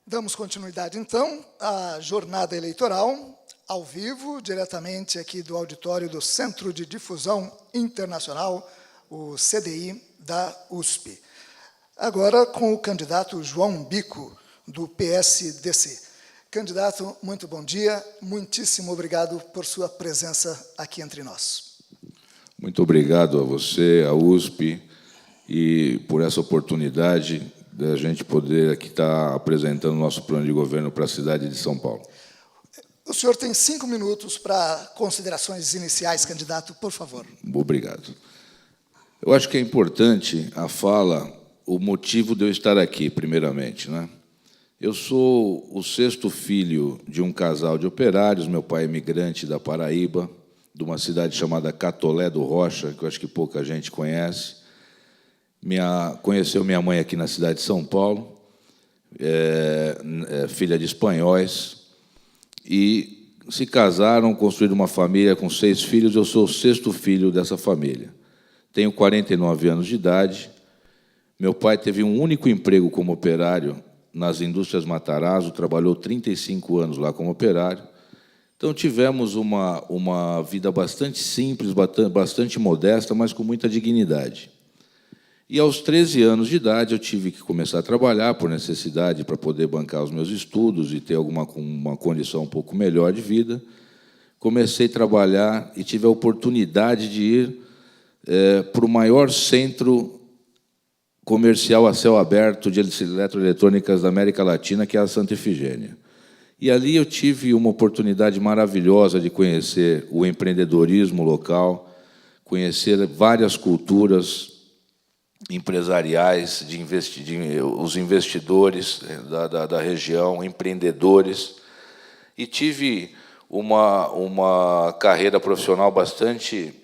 Damos continuidade, então, à jornada eleitoral, ao vivo, diretamente aqui do auditório do Centro de Difusão Internacional, o CDI da USP. Agora, com o candidato João Bico, do PSDC. Candidato, muito bom dia, muitíssimo obrigado por sua presença aqui entre nós. Muito obrigado a você, a USP, e por essa oportunidade da gente poder aqui estar apresentando o nosso plano de governo para a cidade de São Paulo. O senhor tem 5 minutos para considerações iniciais, candidato, por favor. Obrigado. Eu acho que é importante a fala, o motivo de eu estar aqui, primeiramente, né? Eu sou o 6º filho de um casal de operários, meu pai é imigrante da Paraíba, de uma cidade chamada Catolé do Rocha, que eu acho que pouca gente conhece. Conheceu minha mãe aqui na cidade de São Paulo, filha de espanhóis, e se casaram, construíram uma família com 6 filhos, eu sou o 6º filho dessa família. Tenho 49 anos de idade, meu pai teve um único emprego como operário nas indústrias Matarazzo, trabalhou 35 anos lá como operário. Então, tivemos uma vida bastante simples, bastante modesta, mas com muita dignidade. E, aos 13 anos de idade, eu tive que começar a trabalhar por necessidade para poder bancar os meus estudos e ter uma condição um pouco melhor de vida. Comecei a trabalhar e tive a oportunidade de ir para o maior centro comercial a céu aberto de eletroeletrônicas da América Latina, que é a Santa Efigênia. E ali eu tive uma oportunidade maravilhosa de conhecer o empreendedorismo local, conhecer várias culturas empresariais, os investidores da região, empreendedores, e tive uma carreira profissional bastante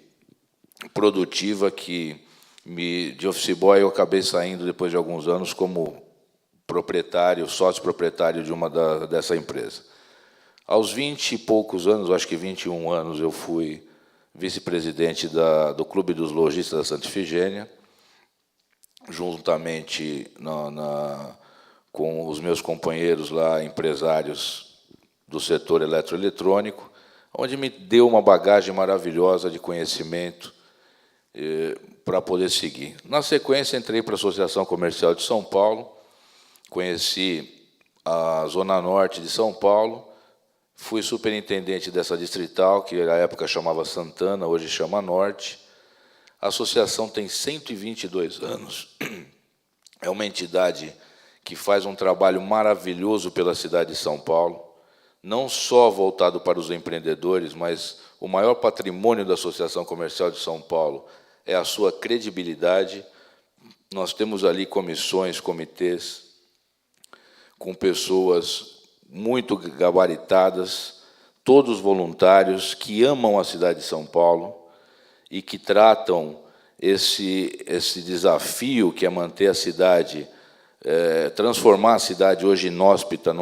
produtiva que de office boy eu acabei saindo depois de alguns anos como proprietário, sócio-proprietário dessa empresa. Aos 20 e poucos anos, acho que 21 anos, eu fui vice-presidente do Clube dos Lojistas da Santa Efigênia, juntamente com os meus companheiros lá, empresários do setor eletroeletrônico, onde me deu uma bagagem maravilhosa de conhecimento para poder seguir. Na sequência, entrei para a Associação Comercial de São Paulo, conheci a Zona Norte de São Paulo, fui superintendente dessa distrital, que na época chamava Santana, hoje chama Norte. A associação tem 122 anos. É uma entidade que faz um trabalho maravilhoso pela cidade de São Paulo, não só voltado para os empreendedores, mas o maior patrimônio da Associação Comercial de São Paulo é a sua credibilidade. Nós temos ali comissões, comitês, com pessoas muito gabaritadas, todos voluntários, que amam a cidade de São Paulo e que tratam esse desafio que é manter a cidade, transformar a cidade hoje inóspita,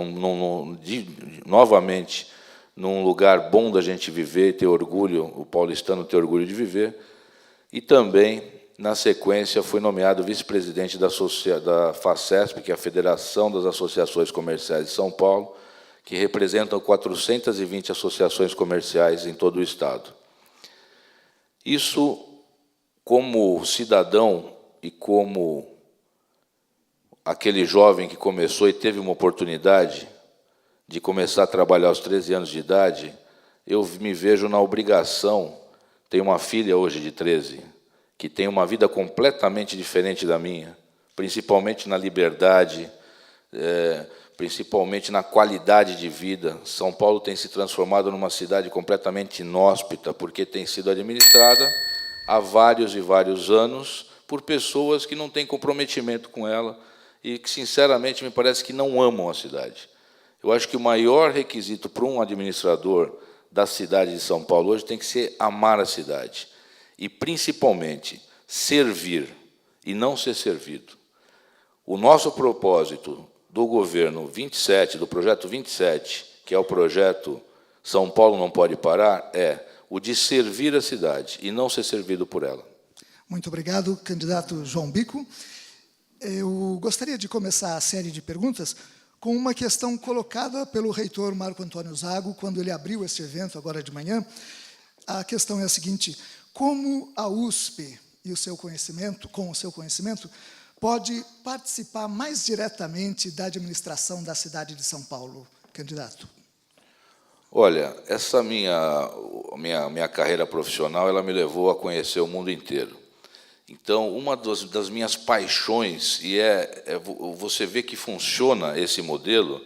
novamente, num lugar bom da gente viver, ter orgulho, o paulistano ter orgulho de viver. E também, na sequência, fui nomeado vice-presidente da FACESP, que é a Federação das Associações Comerciais de São Paulo, que representam 420 associações comerciais em todo o Estado. Isso, como cidadão e como aquele jovem que começou e teve uma oportunidade de começar a trabalhar aos 13 anos de idade, eu me vejo na obrigação. Tenho uma filha hoje de 13, que tem uma vida completamente diferente da minha, principalmente na liberdade, principalmente na qualidade de vida. São Paulo tem se transformado numa cidade completamente inóspita, porque tem sido administrada há vários e vários anos por pessoas que não têm comprometimento com ela e que, sinceramente, me parece que não amam a cidade. Eu acho que o maior requisito para um administrador da cidade de São Paulo hoje tem que ser amar a cidade e, principalmente, servir e não ser servido. O nosso propósito do governo 27, do projeto 27, que é o projeto São Paulo Não Pode Parar, é o de servir a cidade e não ser servido por ela. Muito obrigado, candidato João Bico. Eu gostaria de começar a série de perguntas com uma questão colocada pelo reitor Marco Antônio Zago, quando ele abriu este evento, agora de manhã. A questão é a seguinte: como a USP e o seu conhecimento, com o seu conhecimento, pode participar mais diretamente da administração da cidade de São Paulo, candidato? Olha, essa minha carreira profissional, ela me levou a conhecer o mundo inteiro. Então, uma das minhas paixões, e você vê que funciona esse modelo,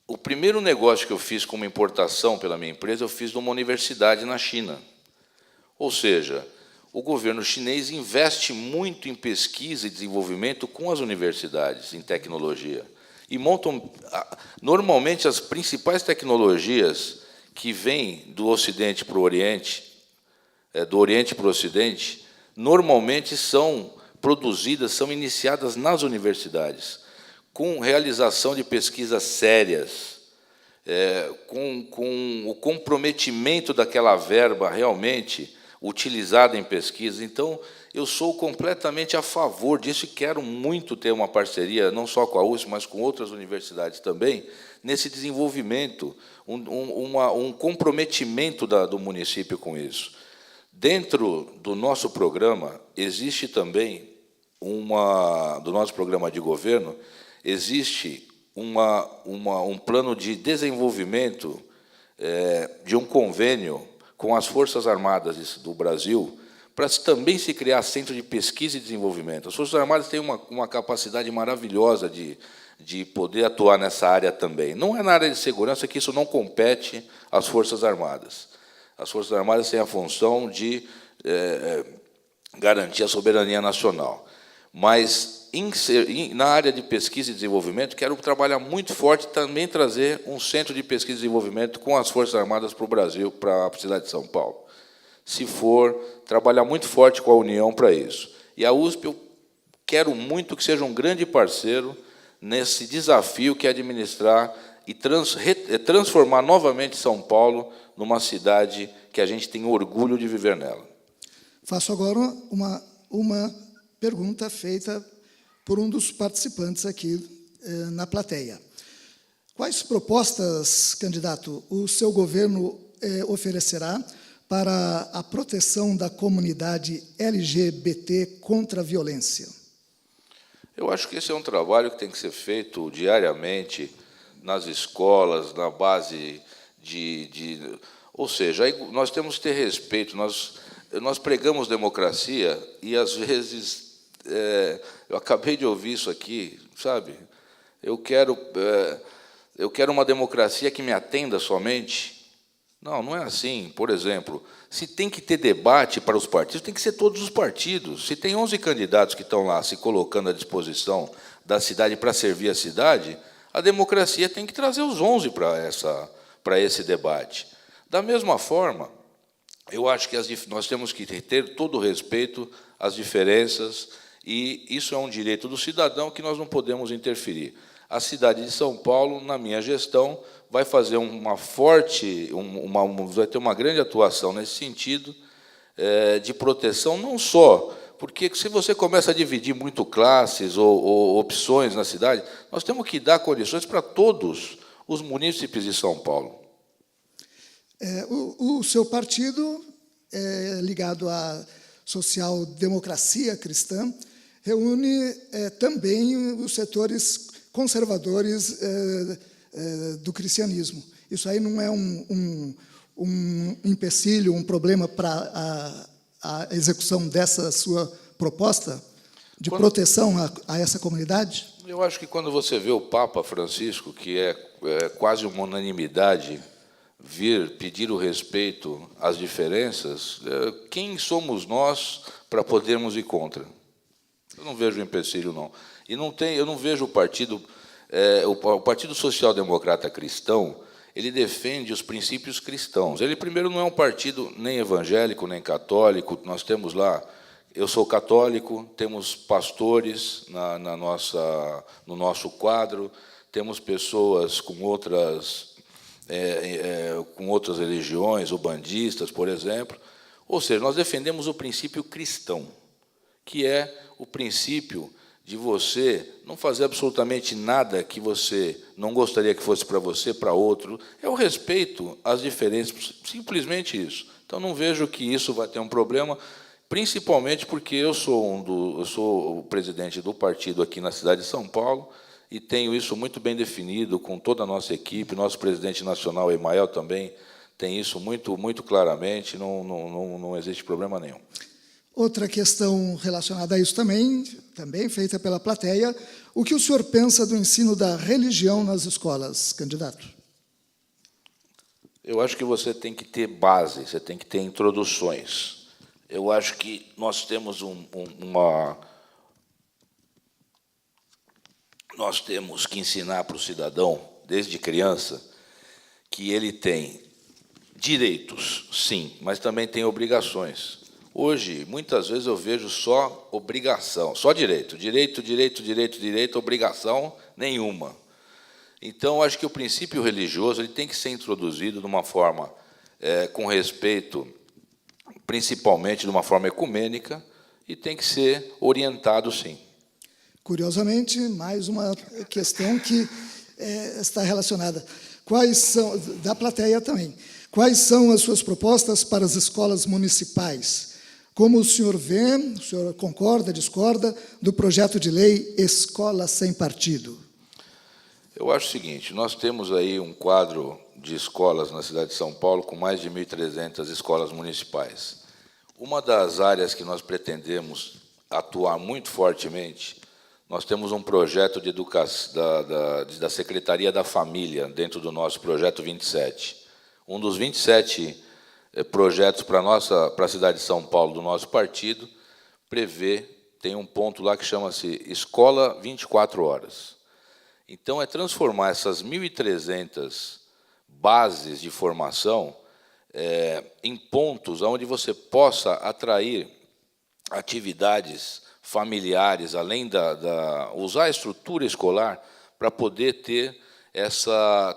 o primeiro negócio que eu fiz com uma importação pela minha empresa, eu fiz numa universidade na China. Ou seja, o governo chinês investe muito em pesquisa e desenvolvimento com as universidades, em tecnologia. E montam, normalmente, as principais tecnologias que vêm do Ocidente para o Oriente, do Oriente para o Ocidente, normalmente são produzidas, são iniciadas nas universidades, com realização de pesquisas sérias, com o comprometimento daquela verba realmente utilizada em pesquisa. Então, eu sou completamente a favor disso e quero muito ter uma parceria, não só com a USP, mas com outras universidades também, nesse desenvolvimento, um comprometimento do município com isso. Dentro do nosso programa, existe também, do nosso programa de governo, existe um plano de desenvolvimento de um convênio com as Forças Armadas do Brasil, para também se criar centro de pesquisa e desenvolvimento. As Forças Armadas têm uma capacidade maravilhosa de poder atuar nessa área também. Não é na área de segurança que isso não compete às Forças Armadas. As Forças Armadas têm a função de garantir a soberania nacional. Mas, na área de pesquisa e desenvolvimento, quero trabalhar muito forte também trazer um centro de pesquisa e desenvolvimento com as Forças Armadas para o Brasil, para a cidade de São Paulo. Se for, trabalhar muito forte com a União para isso. E a USP, eu quero muito que seja um grande parceiro nesse desafio que é administrar e transformar novamente São Paulo numa cidade que a gente tem orgulho de viver nela. Faço agora uma pergunta feita por um dos participantes aqui na plateia. Quais propostas, candidato, o seu governo oferecerá para a proteção da comunidade LGBT contra a violência? Eu acho que esse é um trabalho que tem que ser feito diariamente nas escolas, na base ou seja, nós temos que ter respeito. Nós pregamos democracia e, às vezes, eu acabei de ouvir isso aqui, sabe? Eu quero uma democracia que me atenda somente. Não é assim. Por exemplo, se tem que ter debate para os partidos, tem que ser todos os partidos. Se tem 11 candidatos que estão lá se colocando à disposição da cidade para servir a cidade, a democracia tem que trazer os 11 para esse debate. Da mesma forma, eu acho que nós temos que ter todo o respeito às diferenças, e isso é um direito do cidadão que nós não podemos interferir. A cidade de São Paulo, na minha gestão, vai fazer vai ter uma grande atuação nesse sentido de proteção, não só, porque se você começa a dividir muito classes ou opções na cidade, nós temos que dar condições para todos os munícipes de São Paulo. O seu partido, ligado à social-democracia cristã, reúne também os setores conservadores do cristianismo. Isso aí não é um empecilho, um problema para a execução dessa sua proposta de proteção a essa comunidade? Eu acho que quando você vê o Papa Francisco, que é quase uma unanimidade, vir pedir o respeito às diferenças, quem somos nós para podermos ir contra? Eu não vejo empecilho, não. E eu não vejo o partido Social Democrata Cristão, ele defende os princípios cristãos. Ele, primeiro, não é um partido nem evangélico, nem católico. Nós temos lá, eu sou católico, temos pastores no nosso quadro, temos pessoas com outras religiões, ubandistas, por exemplo. Ou seja, nós defendemos o princípio cristão, que é o princípio de você não fazer absolutamente nada que você não gostaria que fosse para você, para outro. É o respeito às diferenças, simplesmente isso. Então, não vejo que isso vai ter um problema, principalmente porque eu sou o presidente do partido aqui na cidade de São Paulo e tenho isso muito bem definido com toda a nossa equipe. Nosso presidente nacional, Emael, também tem isso muito claramente, não existe problema nenhum. Outra questão relacionada a isso também feita pela plateia, o que o senhor pensa do ensino da religião nas escolas, candidato? Eu acho que você tem que ter base, você tem que ter introduções. Eu acho que nós temos nós temos que ensinar para o cidadão, desde criança, que ele tem direitos, sim, mas também tem obrigações. Hoje, muitas vezes, eu vejo só obrigação, só direito, obrigação nenhuma. Então, acho que o princípio religioso ele tem que ser introduzido de uma forma com respeito, principalmente de uma forma ecumênica, e tem que ser orientado, sim. Curiosamente, mais uma questão que está relacionada. Quais são, da plateia também, quais são as suas propostas para as escolas municipais? Como o senhor vê, o senhor concorda, discorda, do projeto de lei Escola Sem Partido? Eu acho o seguinte, nós temos aí um quadro de escolas na cidade de São Paulo com mais de 1.300 escolas municipais. Uma das áreas que nós pretendemos atuar muito fortemente, nós temos um projeto de educação da Secretaria da Família, dentro do nosso projeto 27. Um dos 27 projetos para a cidade de São Paulo, do nosso partido, tem um ponto lá que chama-se Escola 24 Horas. Então, é transformar essas 1.300 bases de formação em pontos onde você possa atrair atividades familiares, além usar a estrutura escolar para poder ter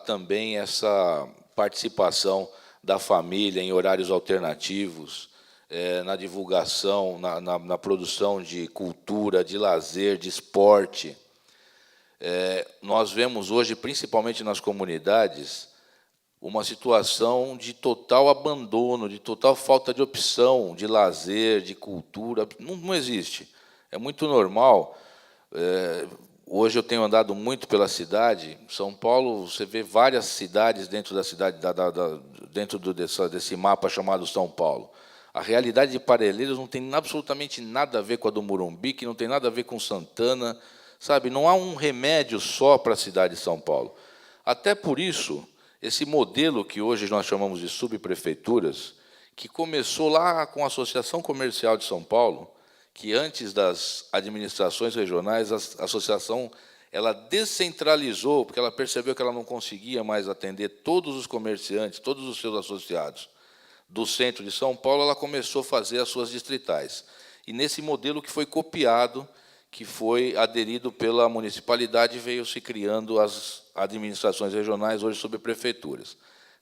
também essa participação da família em horários alternativos, na divulgação, na produção de cultura, de lazer, de esporte. Nós vemos hoje, principalmente nas comunidades, uma situação de total abandono, de total falta de opção, de lazer, de cultura. Não existe. É muito normal. Hoje eu tenho andado muito pela cidade. São Paulo, você vê várias cidades dentro da cidade, dentro desse mapa chamado São Paulo. A realidade de Parelheiros não tem absolutamente nada a ver com a do Morumbi, que não tem nada a ver com Santana, sabe? Não há um remédio só para a cidade de São Paulo. Até por isso, esse modelo que hoje nós chamamos de subprefeituras, que começou lá com a Associação Comercial de São Paulo, que antes das administrações regionais, a associação ela descentralizou, porque ela percebeu que ela não conseguia mais atender todos os comerciantes, todos os seus associados do centro de São Paulo, ela começou a fazer as suas distritais. E nesse modelo que foi copiado, que foi aderido pela municipalidade, veio se criando as administrações regionais, hoje subprefeituras.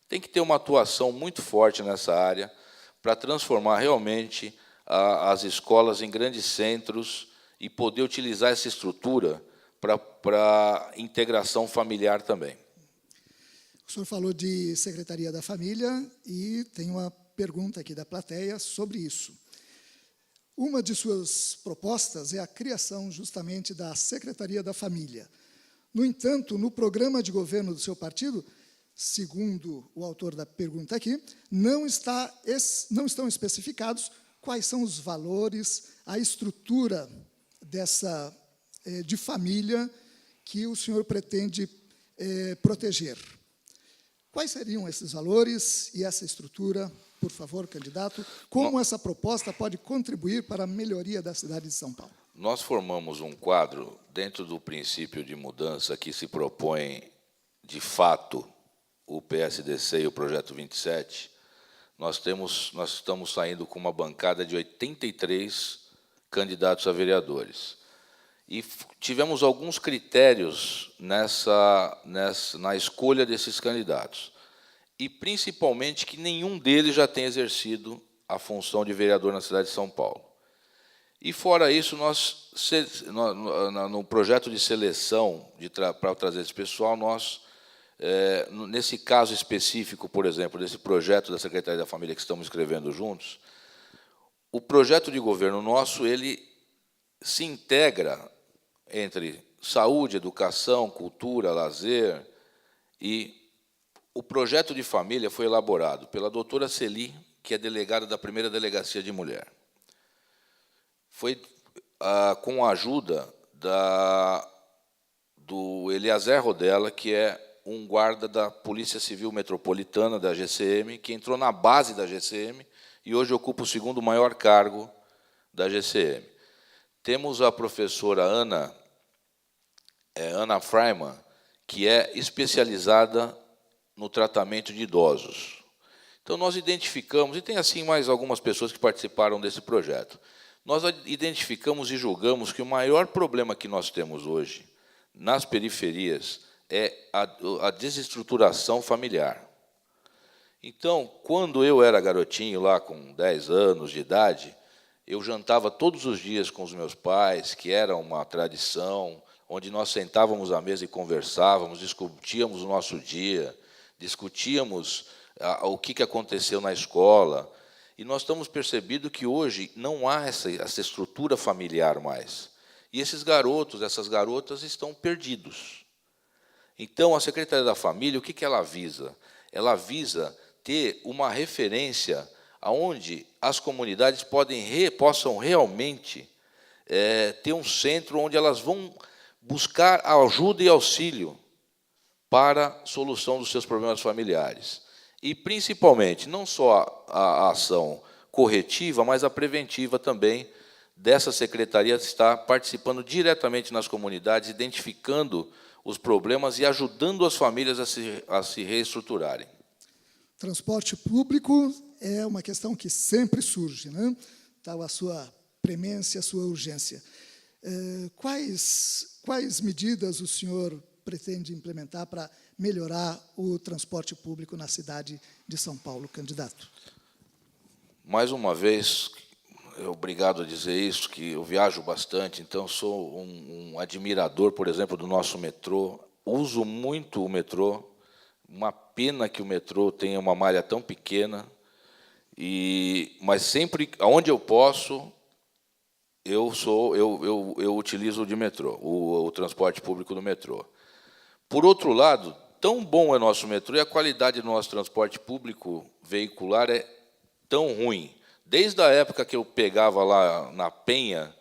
Tem que ter uma atuação muito forte nessa área para transformar realmente as escolas em grandes centros e poder utilizar essa estrutura para integração familiar também. O senhor falou de Secretaria da Família e tem uma pergunta aqui da plateia sobre isso. Uma de suas propostas é a criação justamente da Secretaria da Família. No entanto, no programa de governo do seu partido, segundo o autor da pergunta aqui, não estão especificados quais são os valores, a estrutura de família que o senhor pretende proteger. Quais seriam esses valores e essa estrutura, por favor, candidato? Como essa proposta pode contribuir para a melhoria da cidade de São Paulo? Nós formamos um quadro dentro do princípio de mudança que se propõe, de fato, o PSDC e o Projeto 27. Nós estamos saindo com uma bancada de 83 candidatos a vereadores. E tivemos alguns critérios na escolha desses candidatos. E, principalmente, que nenhum deles já tem exercido a função de vereador na cidade de São Paulo. E, fora isso, no projeto de seleção para trazer esse pessoal, nesse caso específico, por exemplo, desse projeto da Secretaria da Família que estamos escrevendo juntos, o projeto de governo nosso ele se integra entre saúde, educação, cultura, lazer, e o projeto de família foi elaborado pela doutora Celi, que é delegada da primeira Delegacia de Mulher. Foi com a ajuda do Eliezer Rodella, que é um guarda da Polícia Civil Metropolitana, da GCM, que entrou na base da GCM e hoje ocupa o segundo maior cargo da GCM. Temos a professora Ana Freiman, que é especializada no tratamento de idosos. Então, nós identificamos, e tem assim mais algumas pessoas que participaram desse projeto, nós identificamos e julgamos que o maior problema que nós temos hoje nas periferias é a desestruturação familiar. Então, quando eu era garotinho, lá com 10 anos de idade, eu jantava todos os dias com os meus pais, que era uma tradição, onde nós sentávamos à mesa e conversávamos, discutíamos o nosso dia, discutíamos o que aconteceu na escola, e nós estamos percebendo que hoje não há essa estrutura familiar mais. E esses garotos, essas garotas estão perdidos. Então, a Secretaria da Família, o que ela visa? Ela visa ter uma referência onde as comunidades possam realmente ter um centro onde elas vão buscar ajuda e auxílio para a solução dos seus problemas familiares. E, principalmente, não só a ação corretiva, mas a preventiva também dessa secretaria está participando diretamente nas comunidades, identificando os problemas e ajudando as famílias a se reestruturarem. Transporte público é uma questão que sempre surge, né? Tal a sua premência, a sua urgência. Quais medidas o senhor pretende implementar para melhorar o transporte público na cidade de São Paulo, candidato? Mais uma vez, obrigado a dizer isso, que eu viajo bastante, então sou um admirador, por exemplo, do nosso metrô, uso muito o metrô, uma pena que o metrô tenha uma malha tão pequena, mas sempre, onde eu posso, eu utilizo o de metrô, o transporte público do metrô. Por outro lado, tão bom é nosso metrô e a qualidade do nosso transporte público veicular é tão ruim. Desde a época que eu pegava lá na Penha,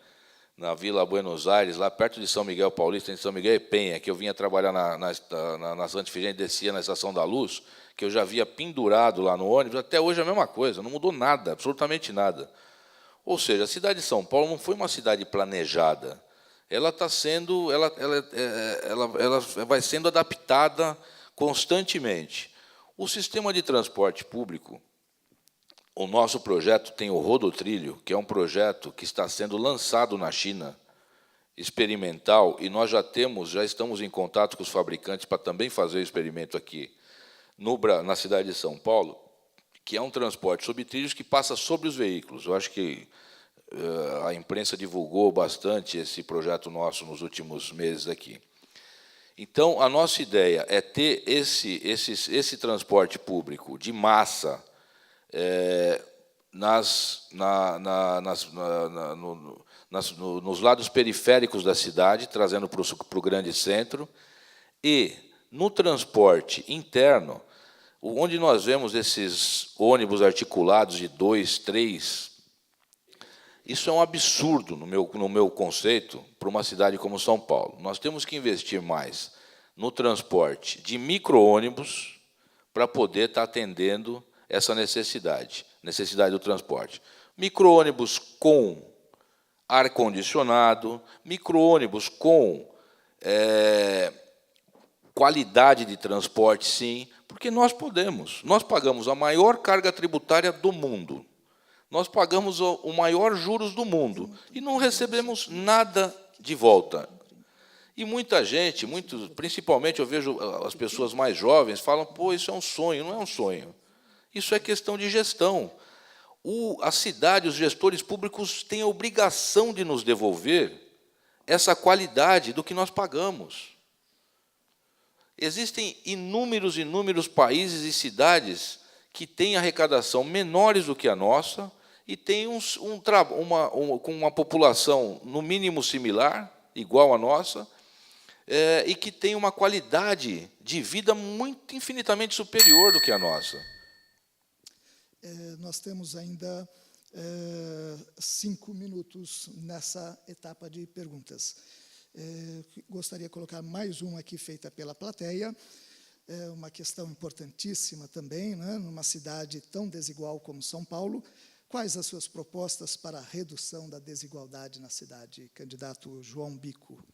na Vila Buenos Aires, lá perto de São Miguel Paulista, em São Miguel e Penha, que eu vinha trabalhar na Santa Efigênia e descia na Estação da Luz, que eu já via pendurado lá no ônibus, até hoje é a mesma coisa, não mudou nada, absolutamente nada. Ou seja, a cidade de São Paulo não foi uma cidade planejada. Ela vai sendo adaptada constantemente. O sistema de transporte público, o nosso projeto tem o Rodotrilho, que é um projeto que está sendo lançado na China, experimental, e nós já estamos em contato com os fabricantes para também fazer o experimento aqui na cidade de São Paulo, que é um transporte sobre trilhos que passa sobre os veículos. Eu acho que a imprensa divulgou bastante esse projeto nosso nos últimos meses aqui. Então, a nossa ideia é ter esse transporte público de massa nos lados periféricos da cidade, trazendo para o grande centro, e no transporte interno, onde nós vemos esses ônibus articulados de 2, 3, isso é um absurdo no meu conceito para uma cidade como São Paulo. Nós temos que investir mais no transporte de micro-ônibus para poder estar atendendo essa necessidade do transporte. Micro-ônibus com ar-condicionado, micro-ônibus com qualidade de transporte, sim, porque nós podemos. Nós pagamos a maior carga tributária do mundo. Nós pagamos o maior juros do mundo e não recebemos nada de volta. E muita gente, principalmente eu vejo as pessoas mais jovens, falam, pô, isso é um sonho. Não é um sonho. Isso é questão de gestão. a cidade, os gestores públicos têm a obrigação de nos devolver essa qualidade do que nós pagamos. Existem inúmeros países e cidades que têm arrecadação menores do que a nossa e têm com uma população, no mínimo, similar, igual à nossa, e que têm uma qualidade de vida infinitamente superior do que a nossa. Nós temos ainda 5 minutos nessa etapa de perguntas. Gostaria de colocar mais uma aqui feita pela plateia. É uma questão importantíssima também, né? Numa cidade tão desigual como São Paulo. Quais as suas propostas para a redução da desigualdade na cidade, candidato João Bico?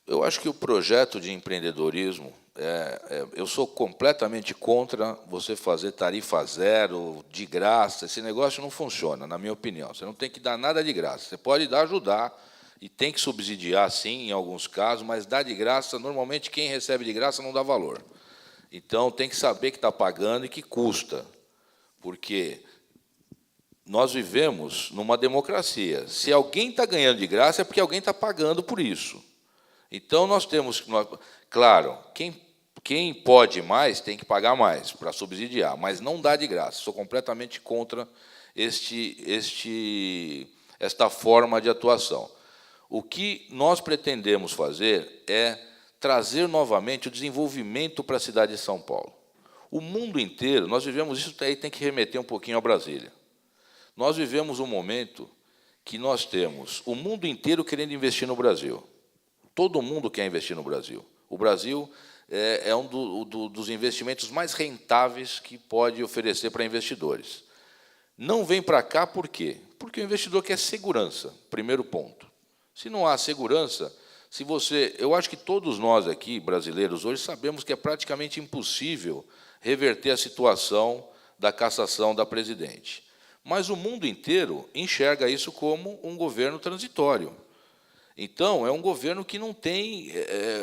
Eu acho que o projeto de empreendedorismo, eu sou completamente contra você fazer tarifa zero, de graça. Esse negócio não funciona, na minha opinião. Você não tem que dar nada de graça. Você pode ajudar, e tem que subsidiar, sim, em alguns casos, mas dar de graça, normalmente, quem recebe de graça não dá valor. Então, tem que saber que está pagando e que custa, porque nós vivemos numa democracia. Se alguém está ganhando de graça, é porque alguém está pagando por isso. Então, nós temos... Claro, quem pode mais tem que pagar mais para subsidiar, mas não dá de graça. Sou completamente contra esta forma de atuação. O que nós pretendemos fazer é trazer novamente o desenvolvimento para a cidade de São Paulo. O mundo inteiro, nós vivemos isso, aí tem que remeter um pouquinho a Brasília. Nós vivemos um momento que nós temos o mundo inteiro querendo investir no Brasil. Todo mundo quer investir no Brasil. O Brasil é um dos investimentos mais rentáveis que pode oferecer para investidores. Não vem para cá por quê? Porque o investidor quer segurança, primeiro ponto. Se não há segurança, eu acho que todos nós aqui, brasileiros, hoje sabemos que é praticamente impossível reverter a situação da cassação da presidente. Mas o mundo inteiro enxerga isso como um governo transitório. Então, é um governo que não tem...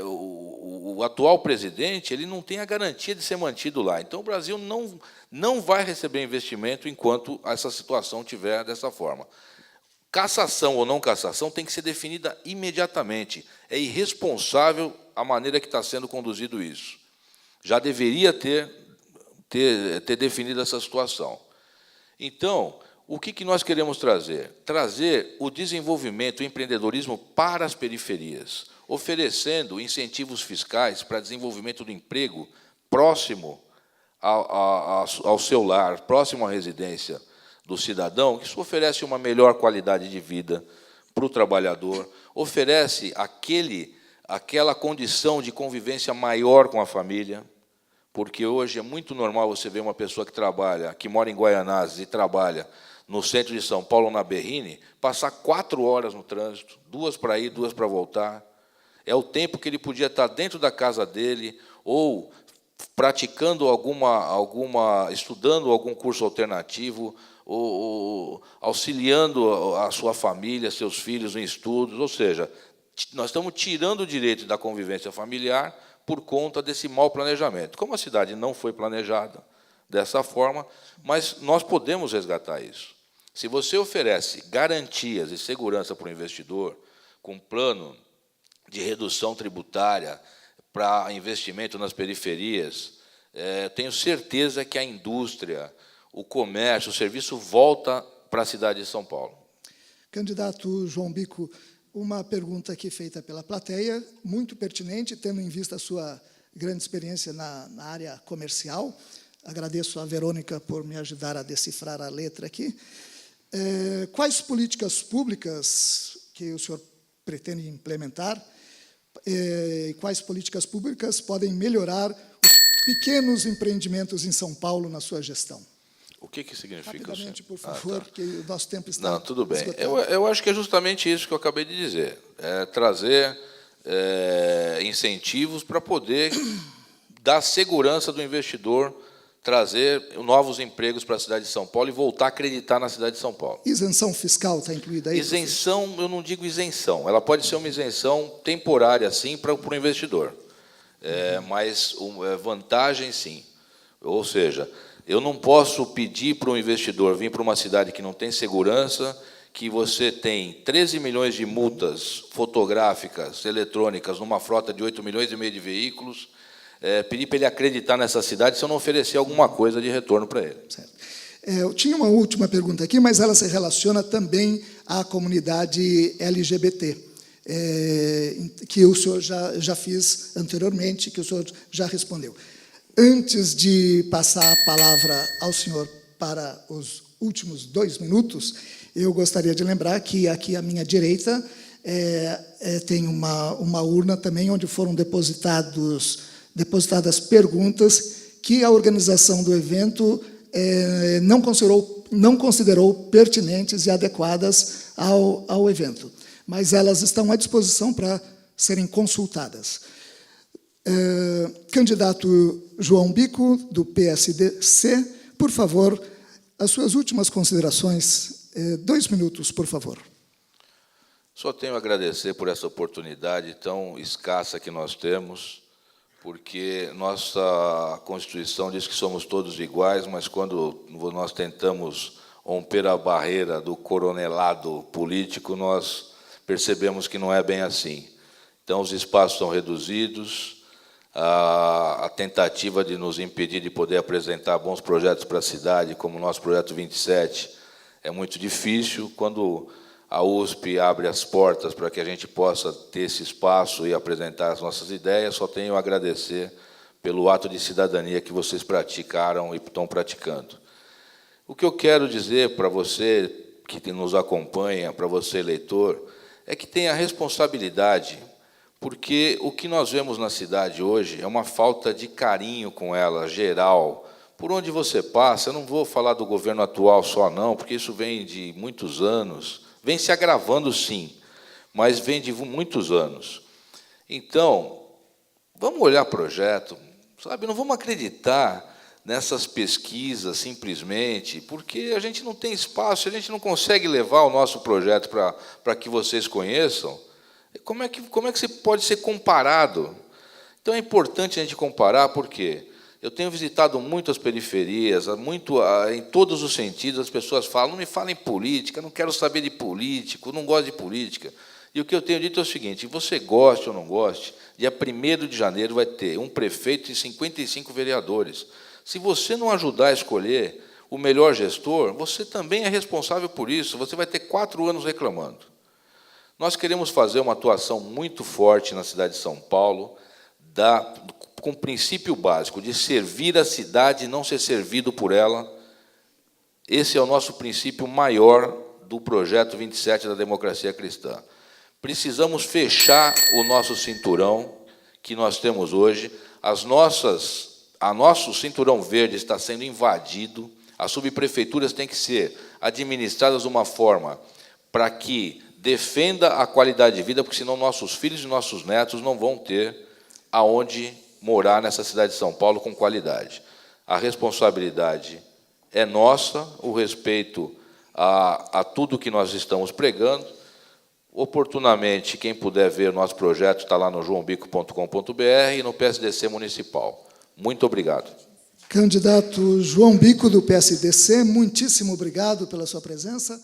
o atual presidente ele não tem a garantia de ser mantido lá. Então, o Brasil não vai receber investimento enquanto essa situação estiver dessa forma. Cassação ou não cassação tem que ser definida imediatamente. É irresponsável a maneira que está sendo conduzido isso. Já deveria ter definido essa situação. Então, o que nós queremos trazer? Trazer o desenvolvimento, o empreendedorismo para as periferias, oferecendo incentivos fiscais para desenvolvimento do emprego próximo ao seu lar, próximo à residência do cidadão. Isso oferece uma melhor qualidade de vida para o trabalhador, oferece aquela condição de convivência maior com a família, porque hoje é muito normal você ver uma pessoa que mora em Guaianazes e trabalha no centro de São Paulo, na Berrini, passar 4 horas no trânsito, 2 para ir, 2 para voltar. É o tempo que ele podia estar dentro da casa dele ou praticando estudando algum curso alternativo, ou auxiliando a sua família, seus filhos em estudos. Ou seja, nós estamos tirando o direito da convivência familiar por conta desse mau planejamento. Como a cidade não foi planejada dessa forma, mas nós podemos resgatar isso. Se você oferece garantias e segurança para o investidor, com plano de redução tributária para investimento nas periferias, tenho certeza que a indústria, o comércio, o serviço volta para a cidade de São Paulo. Candidato João Bico, uma pergunta aqui feita pela plateia, muito pertinente, tendo em vista a sua grande experiência na área comercial. Agradeço a Verônica por me ajudar a decifrar a letra aqui. Quais políticas públicas que o senhor pretende implementar? Quais políticas públicas podem melhorar os pequenos empreendimentos em São Paulo na sua gestão? O que significa? Rapidamente, por favor, que o nosso tempo está... Não, tudo bem. Eu acho que é justamente isso que eu acabei de dizer. Trazer incentivos para poder dar segurança do investidor, trazer novos empregos para a cidade de São Paulo e voltar a acreditar na cidade de São Paulo. Isenção fiscal está incluída aí? Isenção, eu não digo isenção. Ela pode ser uma isenção temporária, sim, para o investidor. Mas vantagem, sim. Ou seja, Eu não posso pedir para um investidor vir para uma cidade que não tem segurança, que você tem 13 milhões de multas fotográficas, eletrônicas, numa frota de 8,5 milhões de veículos, pedir para ele acreditar nessa cidade se eu não oferecer alguma coisa de retorno para ele. Certo. Eu tinha uma última pergunta aqui, mas ela se relaciona também à comunidade LGBT, que o senhor já fiz anteriormente, que o senhor já respondeu. Antes de passar a palavra ao senhor para os últimos 2 minutos, eu gostaria de lembrar que aqui à minha direita tem uma urna também onde foram depositadas perguntas que a organização do evento não considerou pertinentes e adequadas ao evento, mas elas estão à disposição para serem consultadas. Candidato João Bico, do PSDC, por favor, as suas últimas considerações, 2 minutos, por favor. Só tenho a agradecer por essa oportunidade tão escassa que nós temos, porque nossa Constituição diz que somos todos iguais, mas quando nós tentamos romper a barreira do coronelado político, nós percebemos que não é bem assim. Então, os espaços são reduzidos, a tentativa de nos impedir de poder apresentar bons projetos para a cidade, como o nosso Projeto 27, é muito difícil. Quando a USP abre as portas para que a gente possa ter esse espaço e apresentar as nossas ideias, só tenho a agradecer pelo ato de cidadania que vocês praticaram e estão praticando. O que eu quero dizer para você que nos acompanha, para você, eleitor, é que tenha responsabilidade, porque o que nós vemos na cidade hoje é uma falta de carinho com ela, geral. Por onde você passa, eu não vou falar do governo atual só não, porque isso vem de muitos anos, vem se agravando, sim, mas vem de muitos anos. Então, vamos olhar projeto, sabe? Não vamos acreditar nessas pesquisas simplesmente, porque a gente não tem espaço, a gente não consegue levar o nosso projeto para que vocês conheçam. Como é que você pode ser comparado? Então, é importante a gente comparar, porque eu tenho visitado muito as periferias, em todos os sentidos, as pessoas falam, não me falem em política, não quero saber de político, não gosto de política. E o que eu tenho dito é o seguinte, você goste ou não goste, dia 1º de janeiro vai ter um prefeito e 55 vereadores. Se você não ajudar a escolher o melhor gestor, você também é responsável por isso, você vai ter 4 anos reclamando. Nós queremos fazer uma atuação muito forte na cidade de São Paulo, com o princípio básico de servir a cidade e não ser servido por ela. Esse é o nosso princípio maior do Projeto 27 da democracia cristã. Precisamos fechar o nosso cinturão que nós temos hoje. Nosso cinturão verde está sendo invadido, as subprefeituras têm que ser administradas de uma forma para que defenda a qualidade de vida, porque senão nossos filhos e nossos netos não vão ter aonde morar nessa cidade de São Paulo com qualidade. A responsabilidade é nossa, o respeito a tudo que nós estamos pregando. Oportunamente, quem puder ver o nosso projeto está lá no joãobico.com.br e no PSDC Municipal. Muito obrigado. Candidato João Bico, do PSDC, muitíssimo obrigado pela sua presença.